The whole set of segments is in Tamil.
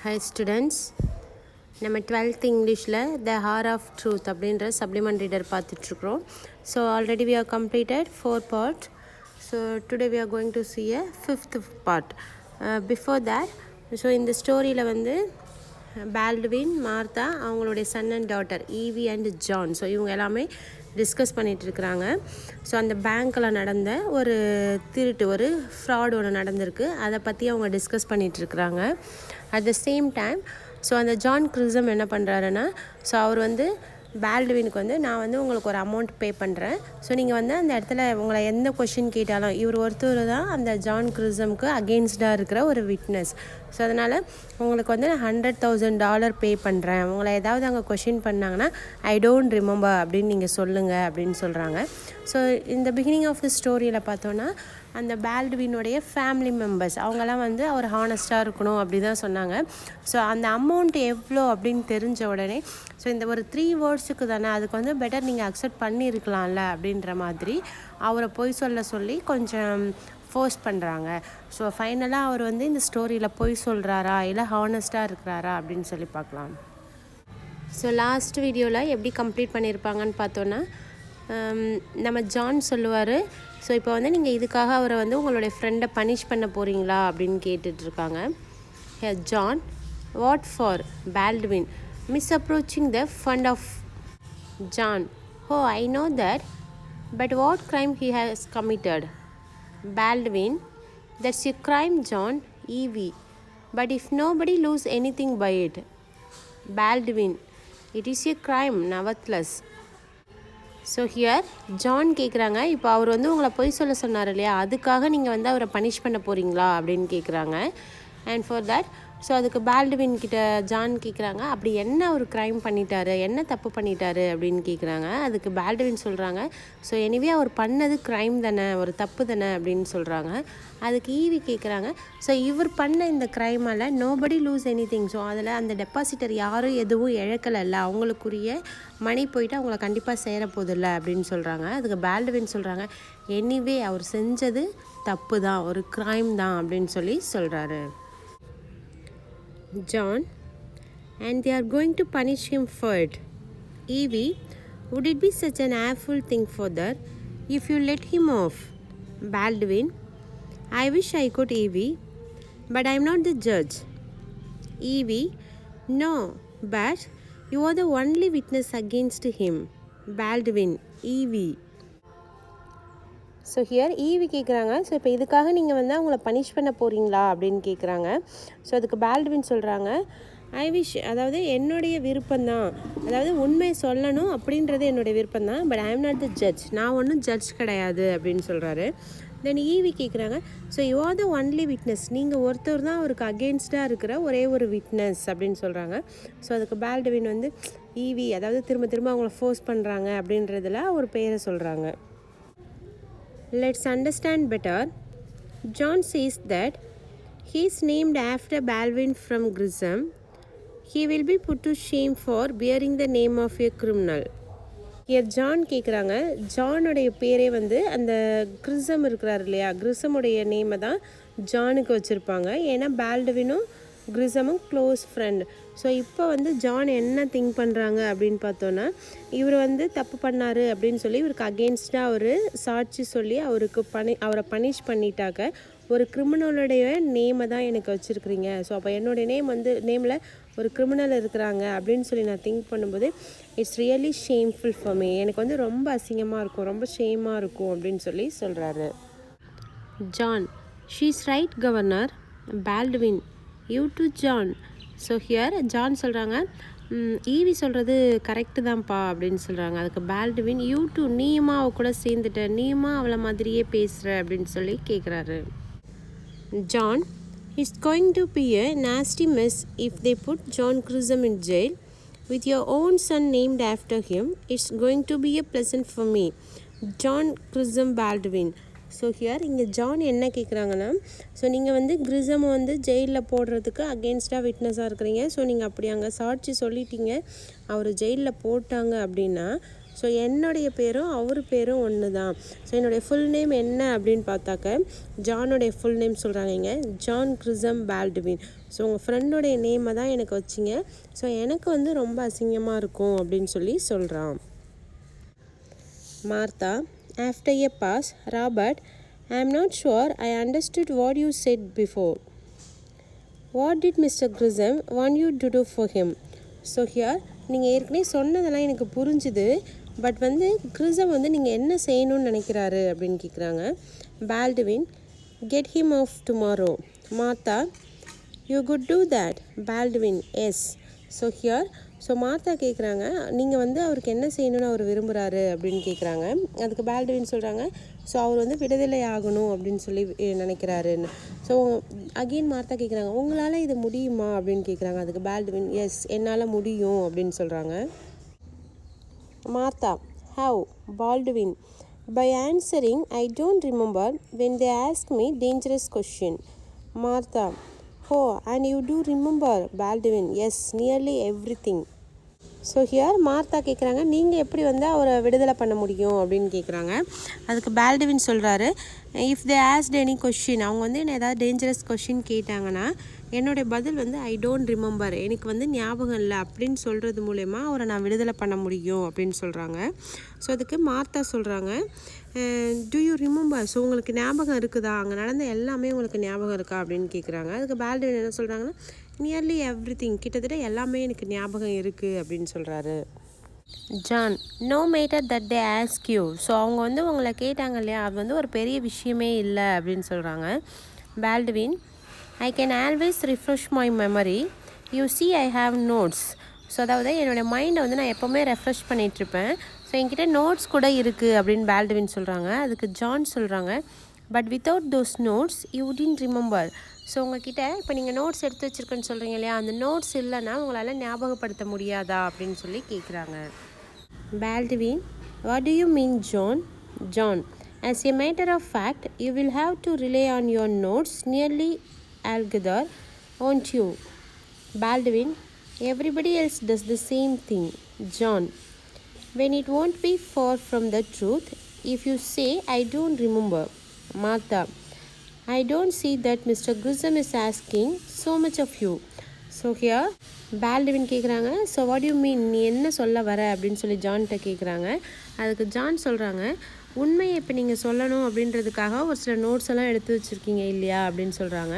Hi students, நம்ம 12th இங்கிலீஷில் த ஹார் ஆஃப் ட்ரூத் அப்படின்ற சப்ளிமெண்ட் ரீடர் பார்த்துட்ருக்குறோம். So already we have completed 4 parts. So today we are going to see a 5th part. Before that, so இந்த ஸ்டோரியில் வந்து பால்ட்வின், மார்த்தா, அவங்களுடைய son and daughter Evie and John, so இவங்க எல்லாமே டிஸ்கஸ் பண்ணிகிட்ருக்குறாங்க. ஸோ அந்த பேங்க்கில் நடந்த ஒரு திருட்டு, ஒரு ஃப்ராட் ஒன்று நடந்திருக்கு, அதை பற்றி அவங்க டிஸ்கஸ் பண்ணிகிட்ருக்குறாங்க. At the same time so அந்த ஜான் கிரிசம் என்ன பண்ணுறாருன்னா, ஸோ அவர் வந்து பால்ட்வினுக்கு வந்து நான் வந்து உங்களுக்கு ஒரு அமௌண்ட் பே பண்ணுறேன், ஸோ நீங்கள் வந்து அந்த இடத்துல உங்களை எந்த கொஷின் கேட்டாலும், இவர் ஒருத்தர் தான் அந்த ஜான் கிரிசம்க்கு அகெயின்ஸ்டாக இருக்கிற ஒரு விட்னஸ், ஸோ அதனால் உங்களுக்கு வந்து நான் $100,000 பே பண்ணுறேன், உங்களை ஏதாவது அங்கே கொஷின் பண்ணாங்கன்னா ஐ டோன்ட் ரிமெம்பர் அப்படின்னு நீங்கள் சொல்லுங்கள் அப்படின்னு சொல்கிறாங்க. ஸோ இந்த பிகினிங் ஆஃப் த ஸ்டோரியில் பார்த்தோன்னா அந்த பால்ட்வினுடைய ஃபேமிலி மெம்பர்ஸ் அவங்கெல்லாம் வந்து அவர் ஹானஸ்ட்டாக இருக்கணும் அப்படி தான் சொன்னாங்க. ஸோ அந்த அமௌண்ட் எவ்வளோ அப்படின்னு தெரிஞ்ச உடனே ஸோ இந்த ஒரு 3 வேர்ட்ஸுக்கு தானே, அதுக்கு வந்து பெட்டர் நீங்கள் அக்செப்ட் பண்ணியிருக்கலாம்ல அப்படின்ற மாதிரி அவரை பொய் சொல்லி கொஞ்சம் ஃபோர்ஸ் பண்ணுறாங்க. ஸோ ஃபைனலாக அவர் வந்து இந்த ஸ்டோரியில் பொய் சொல்கிறாரா இல்லை ஹானஸ்ட்டாக இருக்கிறாரா அப்படின்னு சொல்லி பார்க்கலாம். ஸோ லாஸ்ட் வீடியோவில் எப்படி கம்ப்ளீட் பண்ணியிருப்பாங்கன்னு பார்த்தோன்னா, நம்ம ஜான் சொல்லுவார், ஸோ இப்போ வந்து நீங்கள் இதுக்காக அவரை வந்து உங்களுடைய ஃப்ரெண்டை பனிஷ் பண்ண போகிறீங்களா அப்படின்னு கேட்டுட்ருக்காங்க. John, what for? Baldwin, misapproaching the fund of John. Oh, I know that, but what crime he has committed? Baldwin, that's a crime, John. Evie, but if nobody lose anything by it. Baldwin, it is a crime, nevertheless. So here John கேட்குறாங்க, இப்போ அவர் வந்து உங்களை பொய் சொல்ல சொன்னார் இல்லையா, அதுக்காக நீங்கள் வந்து அவரை பனிஷ் பண்ண போகிறீங்களா அப்படின்னு கேட்குறாங்க. அண்ட் ஃபார் தட் ஸோ அதுக்கு பால்ட்வின் கிட்ட ஜான் கேட்குறாங்க, அப்படி என்ன ஒரு க்ரைம் பண்ணிட்டாரு, என்ன தப்பு பண்ணிட்டாரு அப்படின்னு கேட்குறாங்க. அதுக்கு பால்ட்வின் சொல்கிறாங்க, ஸோ எனிவே அவர் பண்ணது க்ரைம் தானே, ஒரு தப்பு தானே அப்படின்னு சொல்கிறாங்க. அதுக்கு ஈவி கேட்குறாங்க, ஸோ இவர் பண்ண இந்த க்ரைமால் நோபடி லூஸ் எனிதிங், ஸோ அதில் அந்த டெபாசிட்டர் யாரும் எதுவும் இழக்கலைல்ல, அவங்களுக்குரிய மணி போயிட்டு அவங்கள கண்டிப்பாக சேரப்போதில்லை அப்படின்னு சொல்கிறாங்க. அதுக்கு பால்ட்வின் சொல்கிறாங்க, எனிவே அவர் செஞ்சது தப்பு தான், ஒரு க்ரைம் தான் அப்படின்னு சொல்லி சொல்கிறாரு. John, and they are going to punish him for it. Evie, would it be such an awful thing for that if you let him off? Baldwin, I wish I could, Evie, but I am not the judge. Evie, no, but you are the only witness against him. Baldwin, Evie. So here EV கேட்குறாங்க, ஸோ இப்போ இதுக்காக நீங்கள் வந்து அவங்கள பனிஷ் பண்ண போகிறீங்களா அப்படின்னு கேட்குறாங்க. ஸோ அதுக்கு பால்ட்வின் சொல்கிறாங்க, ஐ விஷ், அதாவது என்னுடைய விருப்பம்தான், அதாவது உண்மை சொல்லணும் அப்படின்றது என்னுடைய விருப்பம்தான், but I am not the judge, நான் ஒன்றும் ஜட்ஜ் கிடையாது அப்படின்னு சொல்கிறாரு. தென் ஈவி கேட்குறாங்க, so you are the only witness, நீங்கள் ஒருத்தர் தான் அவருக்கு அகெயின்ஸ்டாக இருக்கிற ஒரே ஒரு விட்னஸ் அப்படின்னு சொல்கிறாங்க. ஸோ அதுக்கு பால்ட்வின் வந்து ஈவி, அதாவது திரும்ப அவங்கள ஃபோர்ஸ் பண்ணுறாங்க அப்படின்றதுல ஒரு பேரை சொல்கிறாங்க. Let's understand better. John says that he is named after Baldwin from Grissom. He will be put to shame for bearing the name of a criminal. Here John கேட்குறாங்க, ஜானுடைய பேரே வந்து அந்த கிரிசம் இருக்கிறார் இல்லையா, கிரிசமுடைய நேமை தான் ஜானுக்கு வச்சுருப்பாங்க, ஏன்னா பால்ட்வினும் கிரிசமும் க்ளோஸ் ஃப்ரெண்ட். ஸோ இப்போ வந்து ஜான் என்ன திங்க் பண்ணுறாங்க அப்படின்னு பார்த்தோன்னா, இவர் வந்து தப்பு பண்ணார் அப்படின்னு சொல்லி இவருக்கு அகெயின்ஸ்டாக ஒரு சாட்சி சொல்லி அவரை பனிஷ் பண்ணிட்டாக்க, ஒரு கிரிமினலுடைய நேமை தான் எனக்கு வச்சுருக்குறீங்க, ஸோ அப்போ என்னுடைய நேமில் ஒரு கிரிமினல் இருக்கிறாங்க அப்படின்னு சொல்லி நான் திங்க் பண்ணும்போது it's really shameful for me, எனக்கு வந்து ரொம்ப அசிங்கமாக இருக்கும், ரொம்ப ஷேமாக இருக்கும் அப்படின்னு சொல்லி சொல்கிறாரு. John, she is right governor. Baldwin, you to John. So here John சொல்கிறாங்க, ஈவி சொல்கிறது கரெக்டு தான்ப்பா அப்படின்னு சொல்கிறாங்க. அதுக்கு பால்ட்வின், யூ டு, நீயுமா அவ கூட சேர்ந்துட்ட, நீயுமா அவளை மாதிரியே பேசுகிற அப்படின்னு சொல்லி கேட்குறாரு. John, it's going to be a nasty mess if they put John Crisham in jail with your own son named after him. It's going to be a pleasant for me. John Crisham Baldwin. So here இங்கே ஜான் என்ன கேட்குறாங்கன்னா, ஸோ நீங்கள் வந்து கிரிசமை வந்து ஜெயிலில் போடுறதுக்கு அகெயின்ஸ்டாக விட்னஸாக இருக்கிறீங்க, ஸோ நீங்கள் அப்படி அங்கே சாட்சி சொல்லிட்டீங்க, அவர் ஜெயிலில் போட்டாங்க அப்படின்னா ஸோ என்னுடைய பேரும் அவர் பேரும் ஒன்று தான். ஸோ என்னுடைய ஃபுல் நேம் என்ன அப்படின்னு பார்த்தாக்க ஜானுடைய ஃபுல் நேம் சொல்கிறாங்க இங்கே, ஜான் கிறிசம் பால்ட்வின். ஸோ உங்கள் ஃப்ரெண்டோடைய நேமை தான் எனக்கு வச்சிங்க. ஸோ எனக்கு வந்து ரொம்ப அசிங்கமாக இருக்கும் அப்படின்னு சொல்லி சொல்கிறான். Martha, after a pause, Robert, I am not sure I understood what you said before. What did Mr. Grissom want you to do for him? So here நீங்கள் ஏற்கனவே சொன்னதெல்லாம் எனக்கு புரிஞ்சுது, பட் வந்து கிறிசம் வந்து நீங்கள் என்ன செய்யணும்னு நினைக்கிறாரு அப்படின்னு கேட்குறாங்க. Baldwin, get him off tomorrow. Martha, you could do that. Baldwin, yes. So here Martha கேட்குறாங்க, நீங்கள் வந்து அவருக்கு என்ன செய்யணும்னு அவர் விரும்புகிறாரு அப்படின்னு கேட்குறாங்க. அதுக்கு பால்ட்வின் சொல்கிறாங்க, ஸோ அவர் வந்து விடுதலை ஆகணும் அப்படின்னு சொல்லி நினைக்கிறாருன்னு. ஸோ அகெயின் மார்த்தா கேட்குறாங்க, உங்களால் இது முடியுமா அப்படின்னு கேட்குறாங்க. அதுக்கு பால்ட்வின், எஸ், என்னால் முடியும் அப்படின்னு சொல்கிறாங்க. Martha, how. Baldwin, by answering I don't remember when they ask me dangerous question. Martha, oh, and you do remember. Baldwin, yes, nearly everything. So here Martha கேட்குறாங்க, நீங்கள் எப்படி வந்து அவரை விடுதலை பண்ண முடியும் அப்படின்னு கேட்குறாங்க. அதுக்கு பால்ட்வின் சொல்கிறாரு, if they asked any question, அவங்க வந்து என்ன ஏதாவது டேஞ்சரஸ் கொஷின் கேட்டாங்கன்னா என்னுடைய பதில் வந்து ஐ டோன்ட் ரிமெம்பர், எனக்கு வந்து ஞாபகம் இல்லை அப்படின்னு சொல்கிறது மூலயமா அவரை நான் விடுதலை பண்ண முடியும் அப்படின்னு சொல்கிறாங்க. ஸோ அதுக்கு மார்த்தா சொல்கிறாங்க, டு யூ ரிமெம்பர், ஸோ உங்களுக்கு ஞாபகம் இருக்குதா, அங்கே நடந்த எல்லாமே உங்களுக்கு ஞாபகம் இருக்கா அப்படின்னு கேட்குறாங்க. அதுக்கு பால்ட்வின் என்ன சொல்கிறாங்கன்னா, நியர்லி எவ்ரி திங், கிட்டத்தட்ட எல்லாமே எனக்கு ஞாபகம் இருக்குது அப்படின்னு சொல்கிறாரு. John, no matter that they ask you, so அவங்க வந்து உங்களை கேட்டாங்க இல்லையா, அது வந்து ஒரு பெரிய விஷயமே இல்லை அப்படின்னு சொல்கிறாங்க. Baldwin, I can always refresh my memory, you see I have notes. So அதாவது என்னோடய மைண்டை வந்து நான் எப்போவுமே ரெஃப்ரெஷ் பண்ணிகிட்ருப்பேன், ஸோ என்கிட்ட நோட்ஸ் கூட இருக்குது அப்படின்னு பால்ட்வின் சொல்கிறாங்க. அதுக்கு ஜான் சொல்கிறாங்க, but without those notes you didn't remember. So உங்ககிட்ட இப்போ நீங்கள் நோட்ஸ் எடுத்து வச்சுருக்கேன்னு சொல்கிறீங்க இல்லையா, அந்த நோட்ஸ் இல்லைன்னா உங்களால் ஞாபகப்படுத்த முடியாதா அப்படின்னு சொல்லி கேட்குறாங்க. Baldwin, what do you mean John? John, as a matter of fact you will have to rely on your notes nearly altogether, won't you? Baldwin, everybody else does the same thing. John, when it won't be far from the truth if you say I don't remember. Martha, I don't see that Mr. Grissom is asking so much of you. So here Baldwin கேட்குறாங்க, ஸோ வாட் யூ மீன், நீ என்ன சொல்ல வர அப்படின்னு சொல்லி ஜான்கிட்ட கேட்குறாங்க. அதுக்கு ஜான் சொல்கிறாங்க, உண்மையை இப்போ நீங்கள் சொல்லணும் அப்படின்றதுக்காக ஒரு சில நோட்ஸ் எல்லாம் எடுத்து வச்சுருக்கீங்க இல்லையா அப்படின்னு சொல்கிறாங்க.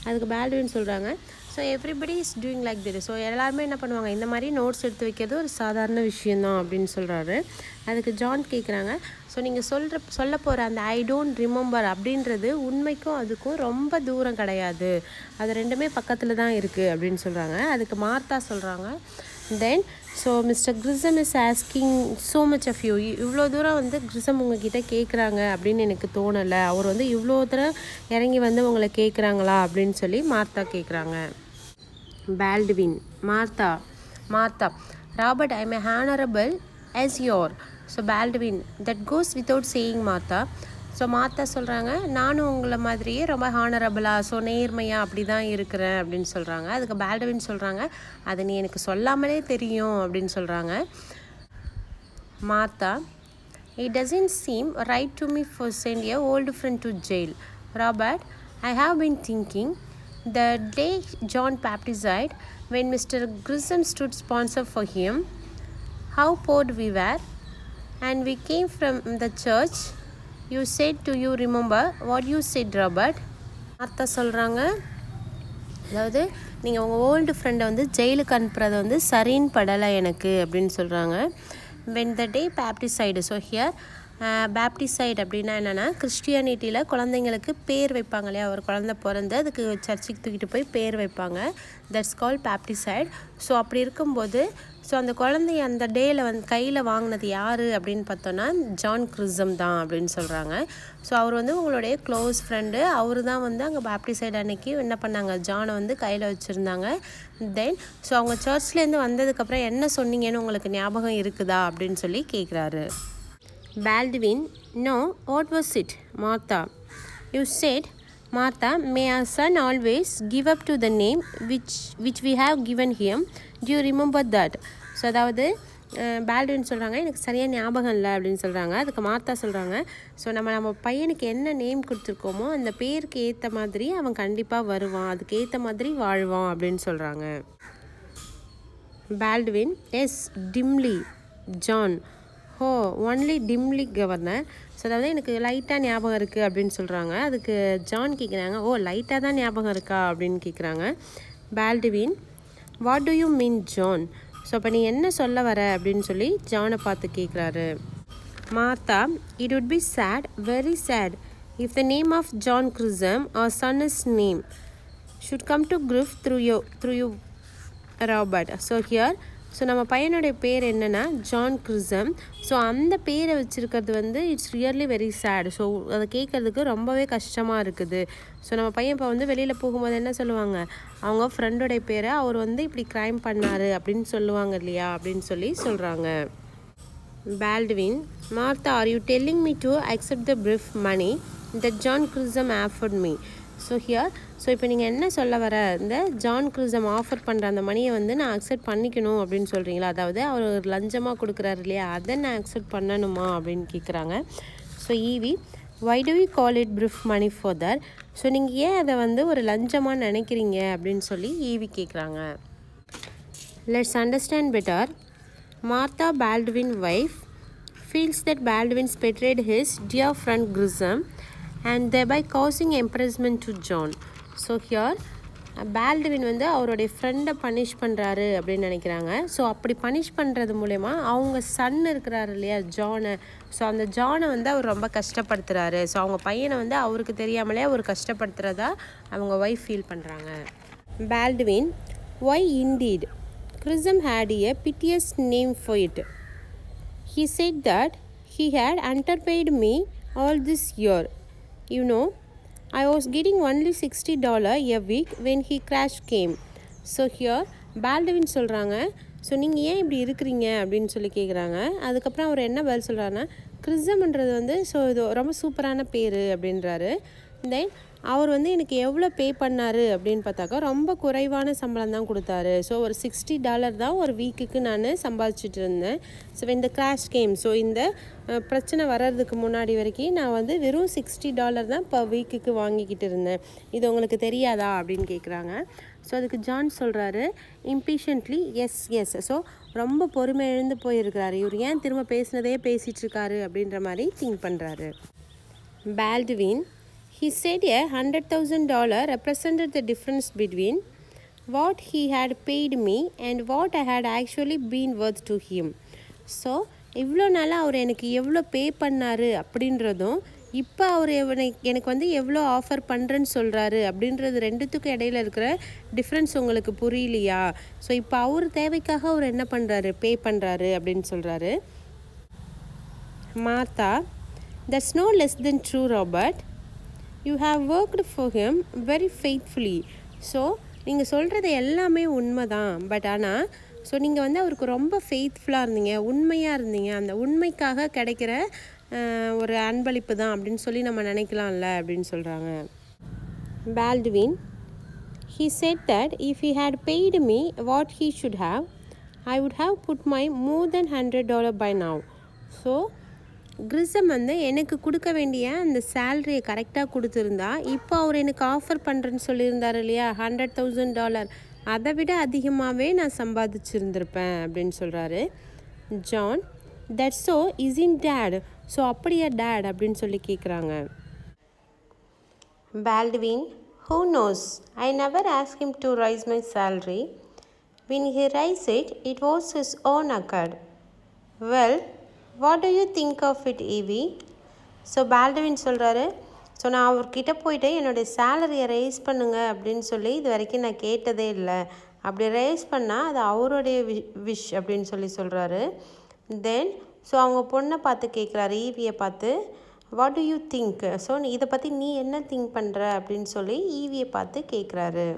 அதுக்கு பால்ட்வின் சொல்கிறாங்க, so everybody is doing like that, so எல்லாருமே என்ன பண்ணுவாங்க, இந்த மாதிரி நோட்ஸ் எடுத்து வைக்கிறது ஒரு சாதாரண விஷயந்தான் அப்படின்னு சொல்கிறாரு. அதுக்கு ஜான் கேட்குறாங்க, ஸோ நீங்கள் சொல்ல போகிற அந்த ஐ டோன்ட் ரிமெம்பர் அப்படின்றது உண்மைக்கும் அதுக்கும் ரொம்ப தூரம் கிடையாது, அது ரெண்டுமே பக்கத்தில் தான் இருக்குது அப்படின்னு சொல்கிறாங்க. அதுக்கு மார்த்தா சொல்கிறாங்க, then so mister Crisham is asking so much of you, இவ்வளோ தூரம் வந்து கிரிசம் உங்ககிட்ட கேட்குறாங்க அப்படின்னு எனக்கு தோணலை, அவர் வந்து இவ்வளோ தூரம் இறங்கி வந்து உங்களை கேட்குறாங்களா அப்படின்னு சொல்லி மார்த்தா கேட்குறாங்க. Baldwin, Martha, Robert, I am a honorable as your. So Baldwin, that goes without saying. Martha, so Martha சொல்கிறாங்க, நானும் உங்களை மாதிரியே ரொம்ப ஹானரபிளாக, ஸோ நேர்மையாக அப்படி தான் இருக்கிறேன் அப்படின்னு சொல்கிறாங்க. அதுக்கு பால்ட்வின் சொல்கிறாங்க, அது நீ எனக்கு சொல்லாமலே தெரியும் அப்படின்னு சொல்கிறாங்க. Martha, it doesn't seem right to me for send a old friend to jail. Robert, I have been thinking, the day John baptized, when Mr. Grissom stood sponsor for him, how poor we were, and we came from the church, you said, do you remember what you said, Robert? Martha சொல்கிறாங்க, அதாவது நீங்கள் உங்கள் ஓல்டு ஃப்ரெண்டை வந்து ஜெயிலுக்கு அனுப்புறது வந்து சரின்னு படலை எனக்கு அப்படின்னு சொல்கிறாங்க. when the day baptized, so here baptized அப்படின்னா என்னென்னா, கிறிஸ்டியானிட்டியில் குழந்தைங்களுக்கு பேர் வைப்பாங்க இல்லையா, ஒரு குழந்தை பிறந்து அதுக்கு சர்ச்சுக்கு தூக்கிட்டு போய் பேர் வைப்பாங்க, தட்ஸ் கால் பேப்டிசைட். ஸோ அப்படி இருக்கும்போது ஸோ அந்த குழந்தைய அந்த டேயில் வந்து கையில் வாங்கினது யார் அப்படின்னு பார்த்தோன்னா ஜான் கிரிசம் தான் அப்படின்னு சொல்கிறாங்க. ஸோ அவர் வந்து உங்களுடைய க்ளோஸ் ஃப்ரெண்டு, அவர் தான் வந்து அங்கே பேப்டிசைட் அன்னைக்கு என்ன பண்ணாங்க, ஜானை வந்து கையில் வச்சுருந்தாங்க. தென் ஸோ அவங்க சர்ச்லேருந்து வந்ததுக்கப்புறம் என்ன சொன்னீங்கன்னு உங்களுக்கு ஞாபகம் இருக்குதா அப்படின்னு சொல்லி கேட்குறாரு. Baldwin, no, what was it? Martha, you said, Martha, may our son always give up to the name which we have given him. Do you remember that? So அதாவது பால்ட்வின் சொல்கிறாங்க எனக்கு சரியாக ஞாபகம் இல்லை அப்படின்னு சொல்கிறாங்க. அதுக்கு மார்த்தா சொல்கிறாங்க ஸோ நம்ம பையனுக்கு என்ன நேம் கொடுத்துருக்கோமோ அந்த பேருக்கு ஏற்ற மாதிரி அவன் கண்டிப்பாக வருவான், அதுக்கு ஏற்ற மாதிரி வாழ்வான் அப்படின்னு சொல்கிறாங்க. பால்ட்வின் எஸ் டிம்லி ஜான் ஹோ ஒன்லி டிம்லி கவர்னர். ஸோ அதாவது எனக்கு லைட்டாக ஞாபகம் இருக்குது அப்படின்னு சொல்கிறாங்க. அதுக்கு ஜான் கேட்குறாங்க ஓ லைட்டாக தான் ஞாபகம் இருக்கா அப்படின்னு கேட்குறாங்க. Baldwin what do you mean John? So அப்போ நீ என்ன சொல்ல வர அப்படின்னு சொல்லி ஜானை பார்த்து கேட்குறாரு. Martha it would be sad, very sad, if the name of John Grisham, our son's name, should come to grief through you Robert. So here so நம்ம பையனுடைய பேர் என்னென்னா ஜான் கிறிசம். ஸோ அந்த பேரை வச்சுருக்கிறது வந்து it's really very sad. So அதை கேட்குறதுக்கு ரொம்பவே கஷ்டமாக இருக்குது. ஸோ நம்ம பையன் இப்போ வந்து வெளியில் போகும்போது என்ன சொல்லுவாங்க, அவங்க ஃப்ரெண்டோடைய பேரை அவர் வந்து இப்படி க்ரைம் பண்ணார் அப்படின்னு சொல்லுவாங்க இல்லையா அப்படின்னு சொல்லி சொல்கிறாங்க. Baldwin Martha are you telling me to accept the brief money that John Grisham offered me? So here so இப்போ நீங்கள் என்ன சொல்ல வர, இந்த ஜான் கிறிசம் ஆஃபர் பண்ணுற அந்த மணியை வந்து நான் அக்செப்ட் பண்ணிக்கணும் அப்படின்னு சொல்கிறீங்களா? அதாவது அவர் ஒரு லஞ்சமாக கொடுக்குறாரு இல்லையா, அதை நான் அக்செப்ட் பண்ணணுமா அப்படின்னு கேட்குறாங்க. So Evie why do you call it brief money for that? So நீங்கள் ஏன் அதை வந்து ஒரு லஞ்சமாக நினைக்கிறீங்க அப்படின்னு சொல்லி ஈவி கேட்குறாங்க. Let's understand better. Martha Baldwin wife feels that Baldwin betrayed his dear friend Grisham and thereby causing embarrassment to John. So here Baldwin வந்து அவருடைய ஃப்ரெண்டை பனிஷ் பண்ணுறாரு அப்படின்னு நினைக்கிறாங்க. ஸோ அப்படி பனிஷ் பண்ணுறது மூலயமா அவங்க சன் இருக்கிறாரு இல்லையா ஜானை, ஸோ அந்த ஜானை வந்து அவர் ரொம்ப கஷ்டப்படுத்துகிறாரு. ஸோ அவங்க பையனை வந்து அவருக்கு தெரியாமலே அவர் கஷ்டப்படுத்துகிறதா அவங்க ஒய்ஃப் ஃபீல் பண்ணுறாங்க. Baldwin why indeed Grisham had a piteous name for it. He said that he had underpaid me all this year. You know, I was getting only $60 a week when he crash came. So here Baldwin சொல்கிறாங்க ஸோ நீங்கள் ஏன் இப்படி இருக்கிறீங்க அப்படின்னு சொல்லி கேட்குறாங்க. அதுக்கப்புறம் அவர் என்ன பதில் சொல்கிறாருன்னா கிறிசம்ன்றது வந்து ஸோ இது ரொம்ப சூப்பரான பேர் அப்படின்றாரு. தென் அவர் வந்து எனக்கு எவ்வளோ பே பண்ணார் அப்படின்னு பார்த்தாக்கா ரொம்ப குறைவான சம்பளம் தான் கொடுத்தாரு. ஸோ ஒரு $60 தான் ஒரு வீக்குக்கு நான் சம்பாதிச்சுட்டு இருந்தேன். ஸோ இந்த கிராஷ் கேம் ஸோ இந்த பிரச்சனை வர்றதுக்கு முன்னாடி வரைக்கும் நான் வந்து வெறும் $60 தான் பர் வீக்குக்கு வாங்கிக்கிட்டு இருந்தேன். இது உங்களுக்கு தெரியாதா அப்படின்னு கேட்குறாங்க. ஸோ அதுக்கு ஜான் சொல்கிறாரு இம்பேஷண்ட்லி எஸ் எஸ். ஸோ ரொம்ப பொறுமை எழுந்து போயிருக்கிறாரு, இவர் ஏன் திரும்ப பேசினதே பேசிகிட்ருக்காரு அப்படின்ற மாதிரி திங்க் பண்ணுறாரு. Baldwin he said $100,000 represented the difference between what he had paid me and what I had actually been worth to him. So இவ்வளோ நாளாக அவர் எனக்கு எவ்வளோ பே பண்ணார் அப்படின்றதும் இப்போ அவர் எனக்கு வந்து எவ்வளோ ஆஃபர் பண்ணுறேன்னு சொல்கிறாரு அப்படின்றது ரெண்டுத்துக்கும் இடையில இருக்கிற டிஃப்ரென்ஸ் உங்களுக்கு புரியலையா? ஸோ இப்போ அவர் தேவைக்காக அவர் என்ன பண்ணுறாரு, பே பண்ணுறாரு அப்படின்னு சொல்கிறாரு. Martha that's no less than true, Robert. You have worked for him very faithfully. So நீங்கள் சொல்கிறது எல்லாமே உண்மை தான். பட் ஆனால் ஸோ நீங்கள் வந்து அவருக்கு ரொம்ப ஃபெய்த்ஃபுல்லாக இருந்தீங்க, உண்மையாக இருந்தீங்க. அந்த உண்மைக்காக கிடைக்கிற ஒரு அன்பளிப்பு தான் அப்படின்னு சொல்லி நம்ம நினைக்கலாம்ல அப்படின்னு சொல்கிறாங்க. Baldwin he said that if he had paid me what he should have, I would have put my more than $100 by now. So கிறிசம் வந்து எனக்கு கொடுக்க வேண்டிய அந்த சேலரியை கரெக்டாக கொடுத்துருந்தா இப்போ அவர் எனக்கு ஆஃபர் பண்ணுறேன்னு சொல்லியிருந்தார் இல்லையா $100,000, அதை விட அதிகமாகவே நான் சம்பாதிச்சிருந்திருப்பேன் அப்படின்னு சொல்கிறாரு. John that's so isn't that. ஸோ அப்படியா டேட் அப்படின்னு சொல்லி கேட்குறாங்க. Baldwin who knows, I never asked him to raise my salary. When he raised it, it was his own accord. Well, what do you think of it, Evie? So Baldwin சொல்கிறாரு ஸோ நான் அவர்கிட்ட போயிட்டு என்னுடைய சேலரியை ரைஸ் பண்ணுங்க அப்படின்னு சொல்லி இது வரைக்கும் நான் கேட்டதே இல்லை. அப்படி ரைஸ் பண்ணால் அது அவருடைய விஷ் அப்படின்னு சொல்கிறாரு. தென் ஸோ அவங்க பொண்ணை பார்த்து கேட்குறாரு, ஈவியை பார்த்து what do you think? So இதை பற்றி நீ என்ன திங்க் பண்ணுற அப்படின்னு சொல்லி ஈவியை பார்த்து கேட்குறாரு.